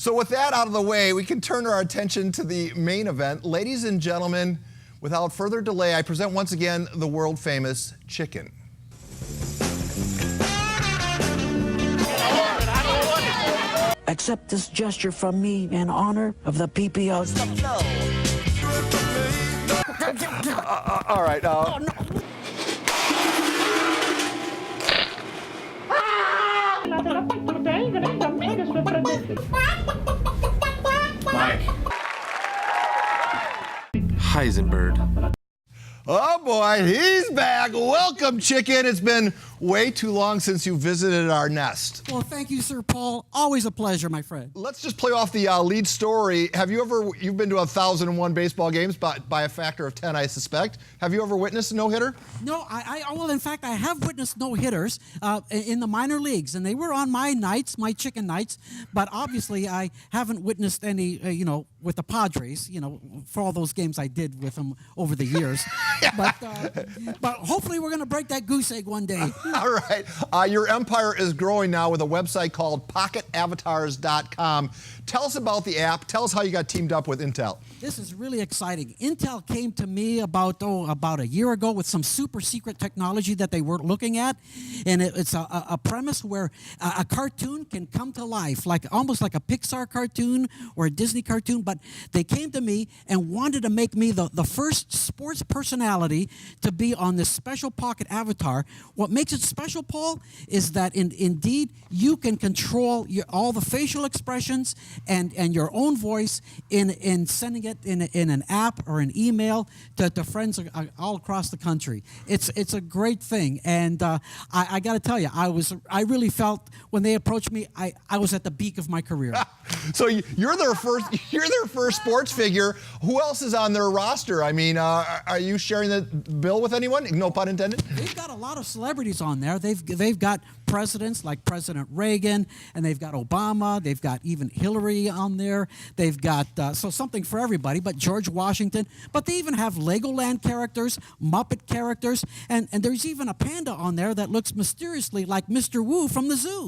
So with that out of the way, we can turn our attention to the main event. Ladies and gentlemen, without further delay, I present once again the world-famous chicken. Accept this gesture from me in honor of the PPOs. All right. Oh, no. Mike. Heisenberg. Oh boy, he's back. Welcome, chicken. It's been way too long since you visited our nest. Well, thank you, Sir Paul. Always a pleasure, my friend. Let's just play off the lead story. You've been to 1,001 baseball games by a factor of 10, I suspect. Have you ever witnessed a no-hitter? No, well, in fact, I have witnessed no-hitters in the minor leagues, and they were on my nights, my chicken nights, but obviously I haven't witnessed any, with the Padres, for all those games I did with them over the years. But hopefully we're going to break that goose egg one day. All right. Your empire is growing now with a website called pocketavatars.com. Tell us about the app. Tell us how you got teamed up with Intel. This is really exciting. Intel came to me about a year ago with some super secret technology that they were looking at, and it's a premise where a cartoon can come to life, almost like a Pixar cartoon or a Disney cartoon, but they came to me and wanted to make me the first sports personality to be on this special pocket avatar. What makes it special, Paul, is that indeed you can control all the facial expressions and your own voice in sending it in an app or an email to friends all across the country. It's a great thing, and I got to tell you, I really felt when they approached me, I was at the peak of my career. So you're their first sports figure. Who else is on their roster? I mean, are you sharing the bill with anyone? No pun intended. They've got a lot of celebrities on there. They've got presidents like President Reagan, and they've got Obama. They've got even Hillary on there. They've got so something for everybody. But George Washington. But they even have Legoland characters, Muppet characters, and there's even a panda on there that looks mysteriously like Mr. Wu from the zoo.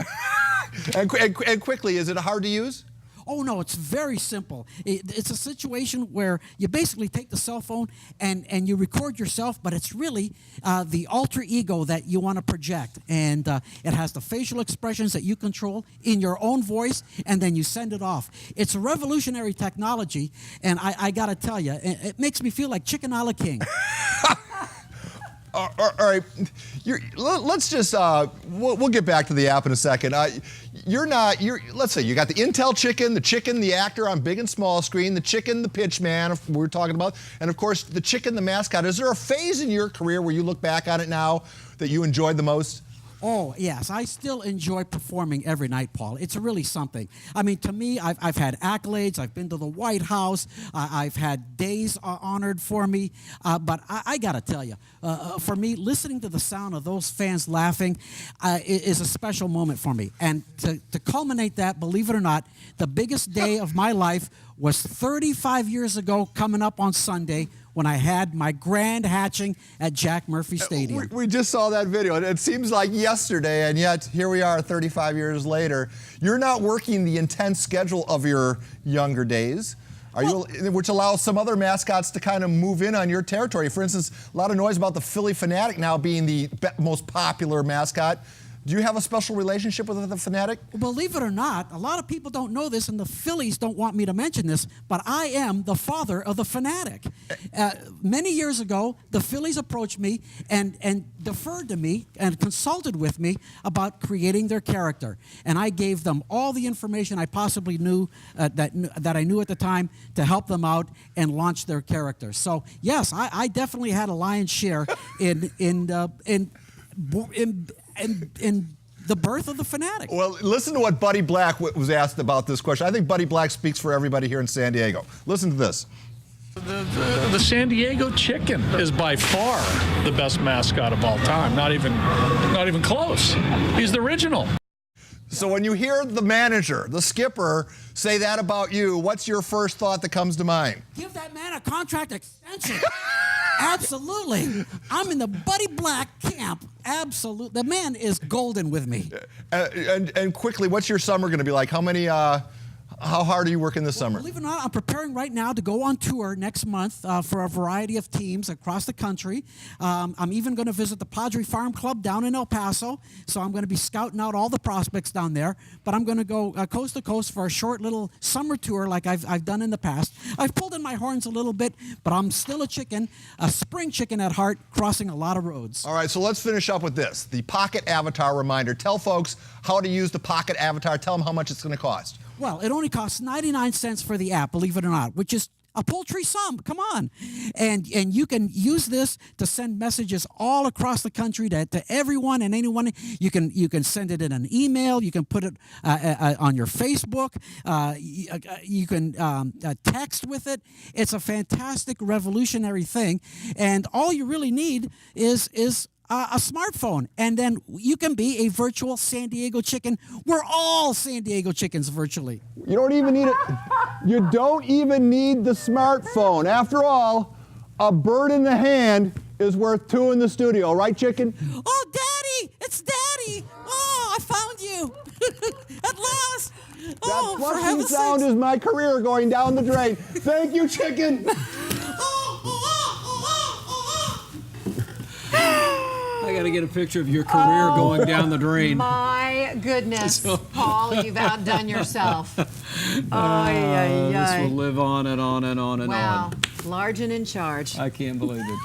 and quickly, is it hard to use? Oh, no, it's very simple. It's a situation where you basically take the cell phone and you record yourself, but it's really the alter ego that you want to project. And it has the facial expressions that you control in your own voice, and then you send it off. It's a revolutionary technology, and I got to tell you, it makes me feel like Chicken a la King. All right, let's just, we'll get back to the app in a second. Let's say you got the Intel chicken, the actor on big and small screen, the chicken, the pitch man we're talking about, and of course the chicken, the mascot. Is there a phase in your career where you look back on it now that you enjoyed the most? Oh, yes. I still enjoy performing every night, Paul. It's really something. I mean, to me, I've had accolades. I've been to the White House. I've had days honored for me. But I got to tell you, for me, listening to the sound of those fans laughing is a special moment for me. And to culminate that, believe it or not, the biggest day of my life was 35 years ago, coming up on Sunday, when I had my grand hatching at Jack Murphy Stadium. We just saw that video, and it seems like yesterday, and yet here we are 35 years later. You're not working the intense schedule of your younger days, which allows some other mascots to kind of move in on your territory. For instance, a lot of noise about the Philly Fanatic now being the most popular mascot. Do you have a special relationship with the Fanatic? Well, believe it or not, a lot of people don't know this, and the Phillies don't want me to mention this, but I am the father of the Fanatic. Many years ago, the Phillies approached me and deferred to me and consulted with me about creating their character. And I gave them all the information I possibly knew, that I knew at the time, to help them out and launch their character. So, yes, I definitely had a lion's share in the birth of the Fanatic. Well, listen to what Buddy Black was asked about this question. I think Buddy Black speaks for everybody here in San Diego. Listen to this. The San Diego chicken is by far the best mascot of all time. Not even close. He's the original. So when you hear the manager, the skipper, say that about you, what's your first thought that comes to mind? Give that man a contract extension. Absolutely. I'm in the Buddy Black camp. Absolutely. The man is golden with me. And quickly, what's your summer going to be like? How How hard are you working this summer? Believe it or not, I'm preparing right now to go on tour next month for a variety of teams across the country. I'm even going to visit the Padre Farm Club down in El Paso, so I'm going to be scouting out all the prospects down there. But I'm going to go coast to coast for a short little summer tour like I've done in the past. I've pulled in my horns a little bit, but I'm still a chicken, a spring chicken at heart, crossing a lot of roads. All right, so let's finish up with this. The Pocket Avatar reminder. Tell folks how to use the Pocket Avatar. Tell them how much it's going to cost. Well, it only costs 99 cents for the app, believe it or not, which is a paltry sum. Come on. And you can use this to send messages all across the country to everyone and anyone. You can send it in an email. You can put it on your Facebook. You can text with it. It's a fantastic, revolutionary thing. And all you really need is a smartphone, and then you can be a virtual San Diego chicken. We're all San Diego chickens virtually. You don't even need it. You don't even need the smartphone. After all, a bird in the hand is worth two in the studio, right, chicken? Oh, Daddy! It's Daddy! Oh, I found you! At last! Oh, That for flushing heaven's sound sakes. is my career going down the drain. Thank you, chicken. I got to get a picture of your career going down the drain. My goodness, Paul, you've outdone yourself. This will live on and on and on and Wow, on. large and in charge. I can't believe it.